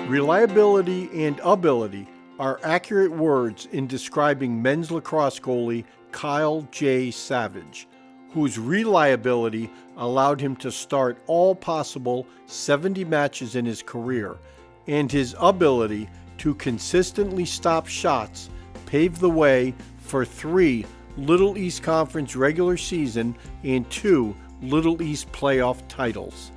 Reliability and ability are accurate words in describing men's lacrosse goalie Kyle J. Savage, whose reliability allowed him to start all possible 70 matches in his career, and his ability to consistently stop shots paved the way for 3 Little East Conference regular season and 2 Little East playoff titles.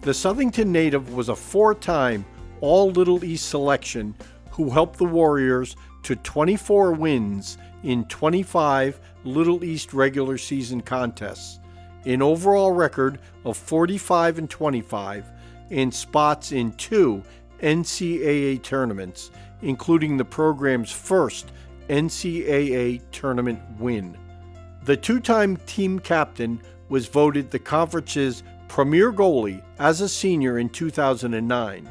The Southington native was a 4-time All-Little East selection who helped the Warriors to 24 wins in 25 Little East regular season contests, an overall record of 45-25, and spots in 2 NCAA tournaments, including the program's first NCAA tournament win. The 2-time team captain was voted the conference's premier goalie as a senior in 2009.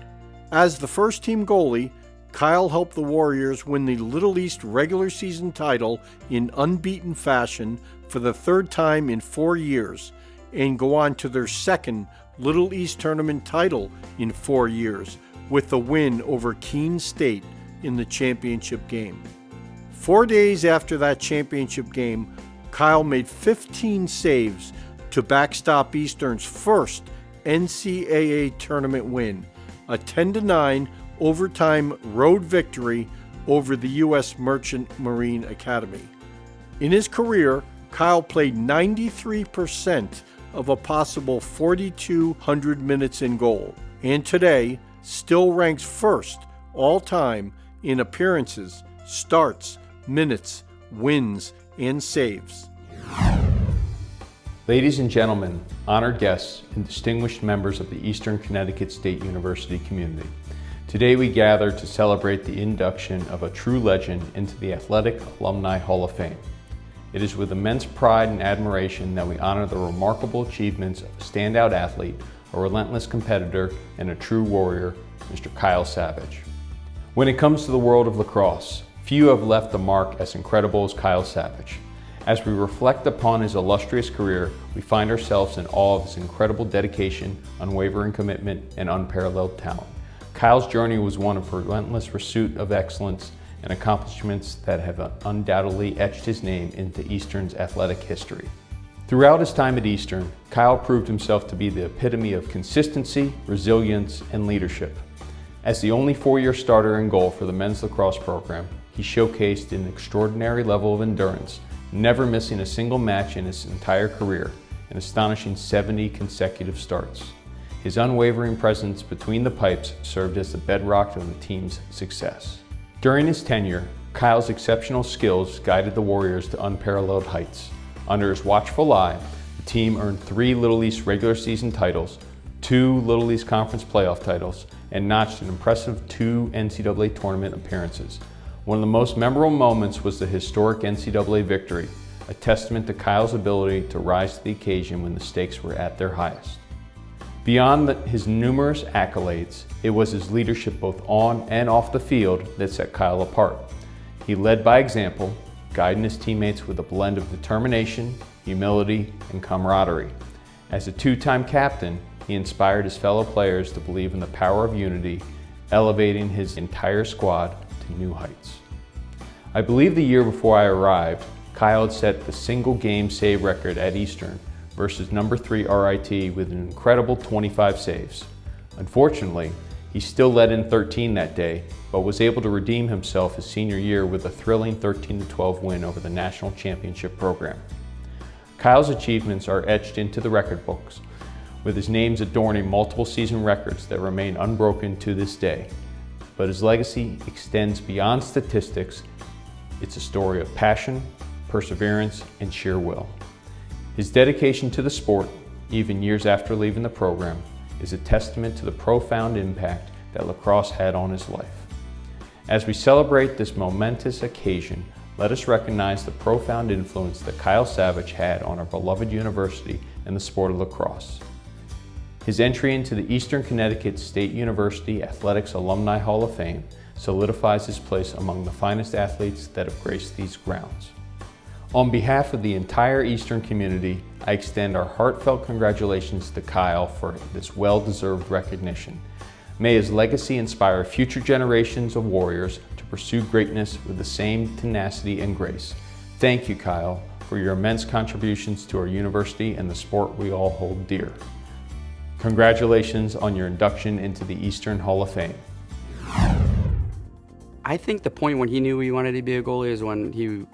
As the first-team goalie, Kyle helped the Warriors win the Little East regular season title in unbeaten fashion for the 3rd time in 4 years, and go on to their 2nd Little East tournament title in 4 years, with the win over Keene State in the championship game. 4 days after that championship game, Kyle made 15 saves to backstop Eastern's first NCAA tournament win, a 10-9 overtime road victory over the U.S. Merchant Marine Academy. In his career, Kyle played 93% of a possible 4,200 minutes in goal, and today still ranks first all-time in appearances, starts, minutes, wins, and saves. Ladies and gentlemen, honored guests, and distinguished members of the Eastern Connecticut State University community, today we gather to celebrate the induction of a true legend into the Athletic Alumni Hall of Fame. It is with immense pride and admiration that we honor the remarkable achievements of a standout athlete, a relentless competitor, and a true warrior, Mr. Kyle Savage. When it comes to the world of lacrosse, few have left a mark as incredible as Kyle Savage. As we reflect upon his illustrious career, we find ourselves in awe of his incredible dedication, unwavering commitment, and unparalleled talent. Kyle's journey was one of relentless pursuit of excellence and accomplishments that have undoubtedly etched his name into Eastern's athletic history. Throughout his time at Eastern, Kyle proved himself to be the epitome of consistency, resilience, and leadership. As the only 4-year starter in goal for the men's lacrosse program, he showcased an extraordinary level of endurance, never missing a single match in his entire career, an astonishing 70 consecutive starts. His unwavering presence between the pipes served as the bedrock of the team's success. During his tenure, Kyle's exceptional skills guided the Warriors to unparalleled heights. Under his watchful eye, the team earned 3 Little East regular season titles, 2 Little East Conference playoff titles, and notched an impressive 2 NCAA tournament appearances. One of the most memorable moments was the historic NCAA victory, a testament to Kyle's ability to rise to the occasion when the stakes were at their highest. Beyond his numerous accolades, it was his leadership both on and off the field that set Kyle apart. He led by example, guiding his teammates with a blend of determination, humility, and camaraderie. As a 2-time captain, he inspired his fellow players to believe in the power of unity, elevating his entire squad to new heights. I believe the year before I arrived, Kyle had set the single game save record at Eastern versus number 3 RIT with an incredible 25 saves. Unfortunately, he still let in 13 that day, but was able to redeem himself his senior year with a thrilling 13-12 win over the national championship program. Kyle's achievements are etched into the record books, with his names adorning multiple season records that remain unbroken to this day. But his legacy extends beyond statistics. It's a story of passion, perseverance, and sheer will. His dedication to the sport, even years after leaving the program, is a testament to the profound impact that lacrosse had on his life. As we celebrate this momentous occasion, let us recognize the profound influence that Kyle Savage had on our beloved university and the sport of lacrosse. His entry into the Eastern Connecticut State University Athletics Alumni Hall of Fame solidifies his place among the finest athletes that have graced these grounds. On behalf of the entire Eastern community, I extend our heartfelt congratulations to Kyle for this well-deserved recognition. May his legacy inspire future generations of Warriors to pursue greatness with the same tenacity and grace. Thank you, Kyle, for your immense contributions to our university and the sport we all hold dear. Congratulations on your induction into the Eastern Hall of Fame. I think the point when he knew he wanted to be a goalie is when he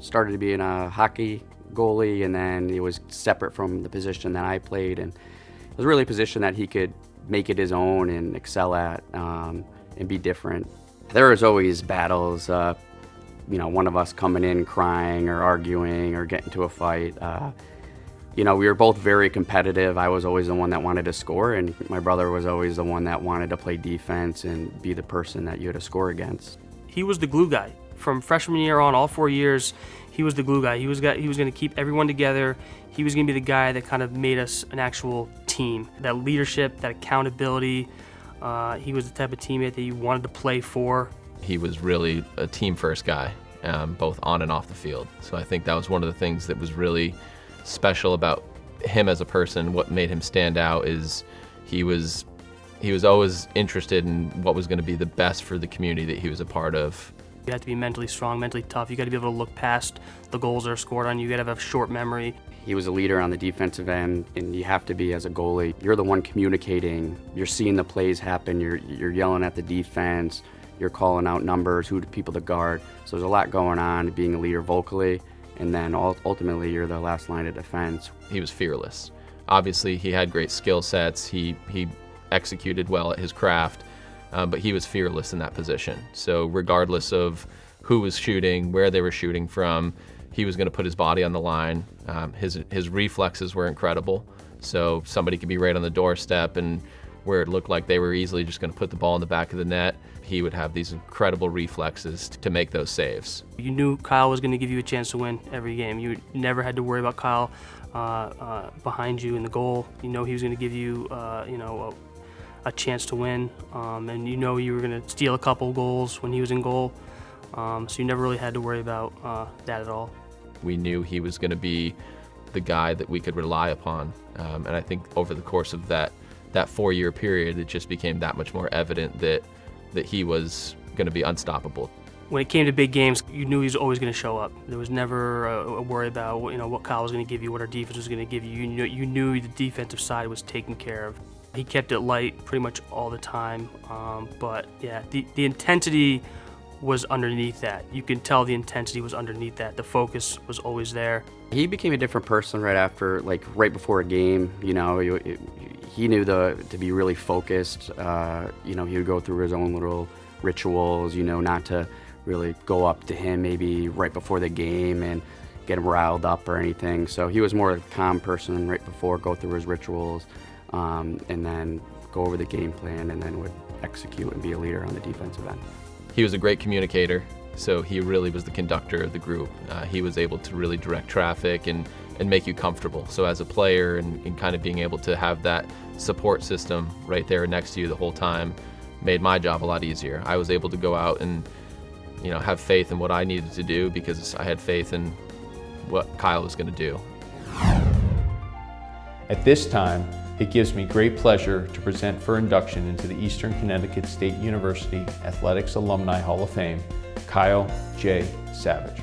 started to be in a hockey goalie, and then he was separate from the position that I played, and it was really a position that he could make it his own and excel at, and be different. There was always battles, one of us coming in crying or arguing or getting into a fight. We were both very competitive. I was always the one that wanted to score, and my brother was always the one that wanted to play defense and be the person that you had to score against. He was the glue guy. From freshman year on, all 4 years, he was the glue guy. He was going to keep everyone together. He was going to be the guy that kind of made us an actual team. That leadership, that accountability. He was the type of teammate that you wanted to play for. He was really a team-first guy, both on and off the field. So I think that was one of the things that was really special about him as a person. What made him stand out is he was always interested in what was going to be the best for the community that he was a part of. You have to be mentally strong, mentally tough. You got to be able to look past the goals that are scored on you. You got to have a short memory. He was a leader on the defensive end, and you have to be as a goalie. You're the one communicating. You're seeing the plays happen. You're yelling at the defense. You're calling out numbers, who people to guard. So there's a lot going on, being a leader vocally, and then ultimately you're the last line of defense. He was fearless. Obviously, he had great skill sets. He executed well at his craft, but he was fearless in that position. So regardless of who was shooting, where they were shooting from, he was going to put his body on the line. His reflexes were incredible. So somebody could be right on the doorstep, and where it looked like they were easily just going to put the ball in the back of the net, he would have these incredible reflexes to make those saves. You knew Kyle was going to give you a chance to win every game. You never had to worry about Kyle behind you in the goal. You know he was going to give you, a chance to win, and you know you were going to steal a couple goals when he was in goal. So you never really had to worry about that at all. We knew he was going to be the guy that we could rely upon, and I think over the course of that 4-year period, it just became that much more evident that he was going to be unstoppable. When it came to big games, you knew he was always going to show up. There was never a worry about what Kyle was going to give you, what our defense was going to give you. You knew the defensive side was taken care of. He kept it light pretty much all the time, but yeah, the intensity was underneath that. You can tell the intensity was underneath that. The focus was always there. He became a different person right before a game. He knew to be really focused. He would go through his own little rituals, not to really go up to him maybe right before the game and get him riled up or anything. So he was more a calm person right before, go through his rituals, and then go over the game plan, and then would execute and be a leader on the defensive end. He was a great communicator, so he really was the conductor of the group. He was able to really direct traffic and make you comfortable. So as a player and kind of being able to have that support system right there next to you the whole time made my job a lot easier. I was able to go out and have faith in what I needed to do because I had faith in what Kyle was going to do. At this time, it gives me great pleasure to present for induction into the Eastern Connecticut State University Athletics Alumni Hall of Fame, Kyle J. Savage.